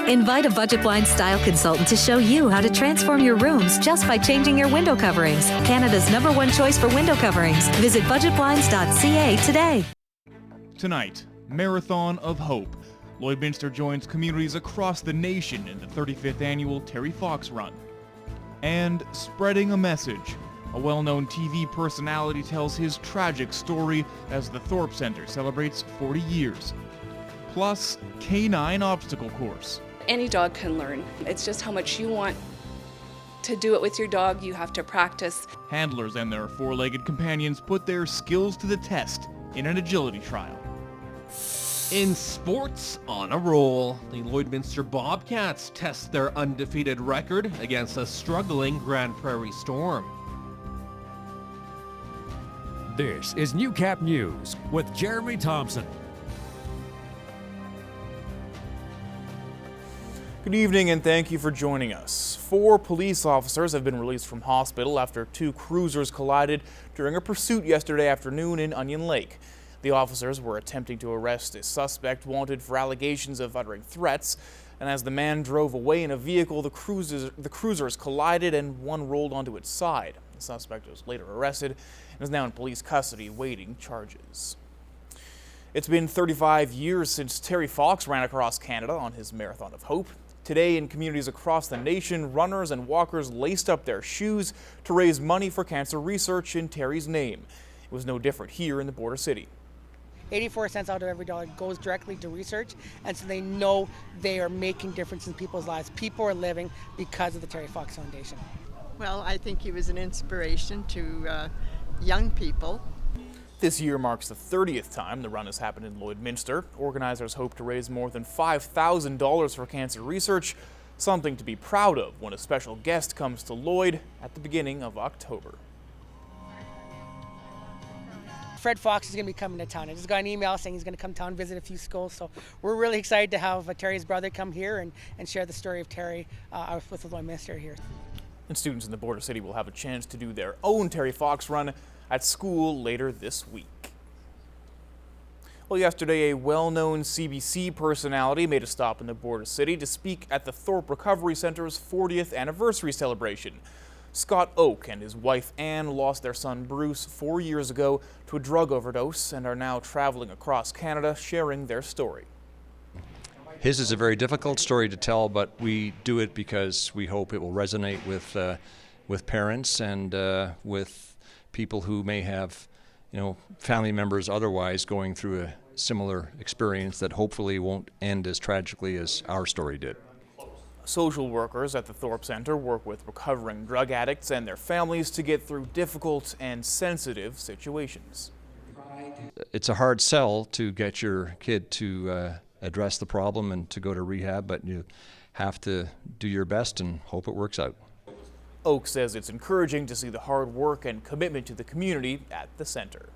Invite a Budget Blinds style consultant to show you how to transform your rooms just by changing your window coverings. Canada's #1 choice for window coverings. Visit budgetblinds.ca today. Tonight, Marathon of Hope. Lloydminster joins communities across the nation in the 35th annual Terry Fox Run. And Spreading a Message. A well-known TV personality tells his tragic story as the Thorpe Centre celebrates 40 years. Plus, K9 Obstacle Course. Any dog can learn. It's just how much you want to do it with your dog. You have to practice. Handlers and their four-legged companions put their skills to the test in an agility trial. In sports, on a roll, the Lloydminster Bobcats test their undefeated record against a struggling Grand Prairie Storm. This is Newcap News with Jeremy Thompson. Good evening and thank you for joining us. 4 police officers have been released from hospital after 2 cruisers collided during a pursuit yesterday afternoon in Onion Lake. The officers were attempting to arrest a suspect wanted for allegations of uttering threats, and as the man drove away in a vehicle, the cruisers collided and one rolled onto its side. The suspect was later arrested and is now in police custody waiting charges. It's been 35 years since Terry Fox ran across Canada on his Marathon of Hope. Today, in communities across the nation, runners and walkers laced up their shoes to raise money for cancer research in Terry's name. It was no different here in the border city. 84 cents out of every dollar goes directly to research, and so they know they are making difference in people's lives. People are living because of the Terry Fox Foundation. Well, I think he was an inspiration to young people. This year marks the 30th time the run has happened in Lloydminster. Organizers hope to raise more than $5,000 for cancer research, something to be proud of when a special guest comes to Lloyd at the beginning of October. Fred Fox is going to be coming to town. I just got an email saying he's going to come to town and visit a few schools, so we're really excited to have Terry's brother come here and share the story of Terry with the Lloydminster here. And students in the border city will have a chance to do their own Terry Fox run at school later this week. Well, yesterday a well-known CBC personality made a stop in the border city to speak at the Thorpe Recovery Center's 40th anniversary celebration. Scott Oak and his wife Ann lost their son Bruce 4 years ago to a drug overdose and are now traveling across Canada sharing their story. His is a very difficult story to tell, but we do it because we hope it will resonate with parents and with people who may have, family members otherwise going through a similar experience that hopefully won't end as tragically as our story did. Social workers at the Thorpe Centre work with recovering drug addicts and their families to get through difficult and sensitive situations. It's a hard sell to get your kid to address the problem and to go to rehab, but you have to do your best and hope it works out. Oak says it's encouraging to see the hard work and commitment to the community at the centre.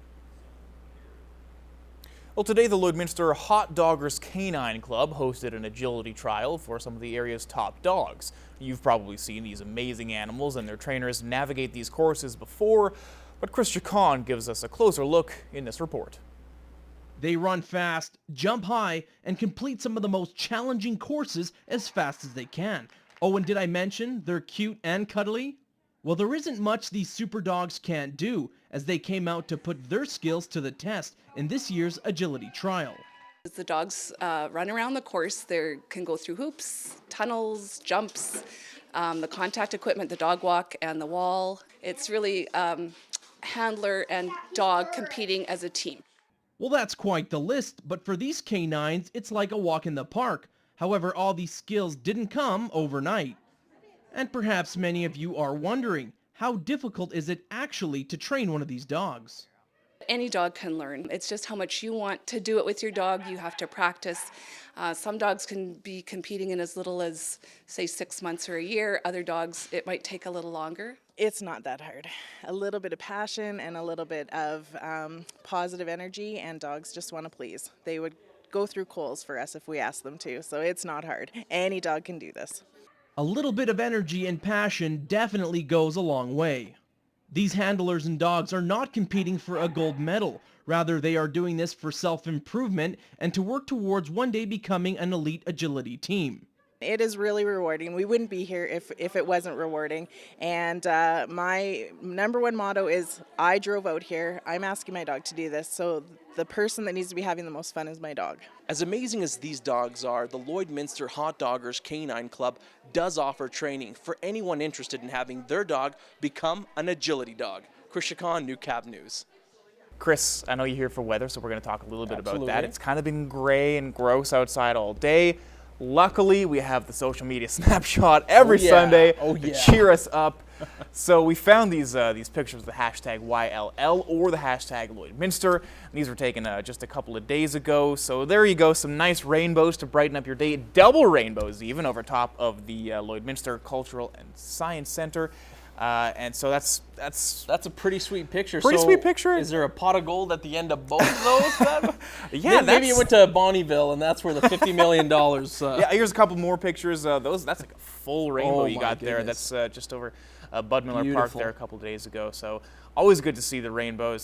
Well, today the Lloydminster Hot Doggers Canine Club hosted an agility trial for some of the area's top dogs. You've probably seen these amazing animals and their trainers navigate these courses before, but Chris Chacon gives us a closer look in this report. They run fast, jump high, and complete some of the most challenging courses as fast as they can. Oh, and did I mention they're cute and cuddly? Well, there isn't much these super dogs can't do, as they came out to put their skills to the test in this year's agility trial. As the dogs run around the course, they can go through hoops, tunnels, jumps, the contact equipment, the dog walk, and the wall. It's really handler and dog competing as a team. Well, that's quite the list, but for these canines, it's like a walk in the park. However, all these skills didn't come overnight. And perhaps many of you are wondering, how difficult is it actually to train one of these dogs? Any dog can learn. It's just how much you want to do it with your dog. You have to practice. Some dogs can be competing in as little as, say, 6 months or a year. Other dogs, it might take a little longer. It's not that hard. A little bit of passion and a little bit of positive energy, and dogs just want to please. They would go through coals for us if we asked them to, so it's not hard. Any dog can do this. A little bit of energy and passion definitely goes a long way. These handlers and dogs are not competing for a gold medal. Rather, they are doing this for self-improvement and to work towards one day becoming an elite agility team. It is really rewarding. We wouldn't be here if it wasn't rewarding. And my number one motto is, I drove out here. I'm asking my dog to do this. So the person that needs to be having the most fun is my dog. As amazing as these dogs are, the Lloydminster Hot Doggers Canine Club does offer training for anyone interested in having their dog become an agility dog. Chris Chacon, Newcap News. Chris, I know you're here for weather, so we're going to talk a little bit about that. It's kind of been gray and gross outside all day. Luckily, we have the social media snapshot every Sunday to cheer us up. So we found these pictures with the hashtag YLL or the hashtag Lloydminster. These were taken just a couple of days ago. So there you go, some nice rainbows to brighten up your day. Double rainbows even over top of the Lloydminster Cultural and Science Center. And so that's a pretty sweet picture. Sweet picture. Is there a pot of gold at the end of both of those? Yeah, maybe you went to Bonnieville and that's where the $50 million. Yeah, here's a couple more pictures. That's like a full rainbow you got there. Goodness. That's just over Bud Miller Park there a couple of days ago. So always good to see the rainbows.